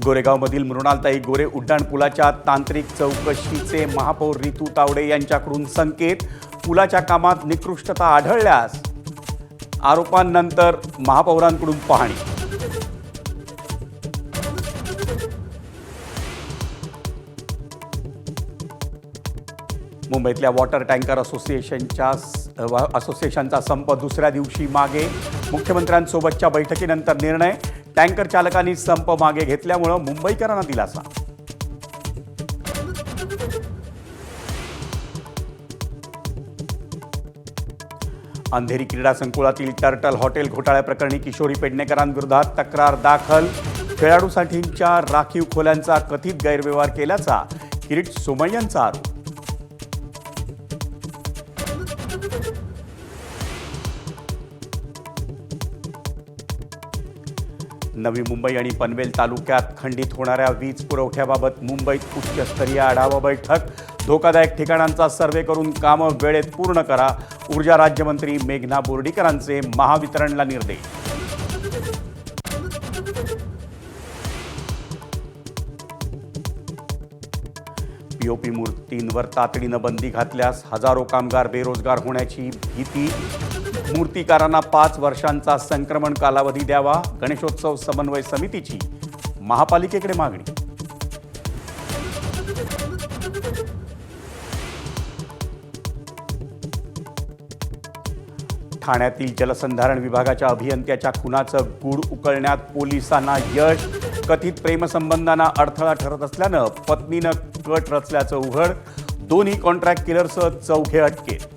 गोरेगावमधील मृणालताई गोरे उड्डाणपुलाच्या तांत्रिक चौकशीचे महापौर रितू तावडे यांच्याकडून संकेत। पुलाच्या कामात निकृष्टता आढळल्यास आरोपांनंतर महापौरांकडून पाहणी। मुंबईतल्या वॉटर टँकर असोसिएशनचा संप दुसऱ्या दिवशी मागे। मुख्यमंत्र्यांसोबतच्या बैठकीनंतर निर्णय। टँकर चालकांनी संप मागे घेतल्यामुळे मुंबईकरांना दिलासा। अंधेरी क्रीडा संकुलातील टर्टल हॉटेल घोटाळ्याप्रकरणी किशोरी पेडणेकरांविरोधात तक्रार दाखल। खेळाडूसाठींच्या राखीव खोल्यांचा कथित गैरव्यवहार केल्याचा किरीट सोमय्यांचा आरोप। नवी मुंबई आणि पनवेल तालुक्यात खंडित होणाऱ्या वीज पुरवठ्याबाबत मुंबईत उच्चस्तरीय आढावा बैठक। धोकादायक ठिकाणांचा सर्वे करून कामं वेळेत पूर्ण करा। ऊर्जा राज्यमंत्री मेघना बोर्डीकरांचे महावितरणला निर्देश। पीओपी मूर्तींवर तातडीनं बंदी घातल्यास हजारो कामगार बेरोजगार होण्याची भीती। मूर्तिकारांना 5 वर्षांचा संक्रमण कालावधी द्यावा। गणेशोत्सव समन्वय समितीची महापालिकेकडे मागणी। ठाण्यातील जलसंधारण विभागाच्या अभियंत्याच्या खुनाचं गूढ उकलण्यात पोलिसांना यश। कथित प्रेमसंबंधांना अडथळा ठरत असल्यानं पत्नीनं कट रचल्याचं उघड। दोन्ही कॉन्ट्रॅक्ट किलरसह 4 अटकेत।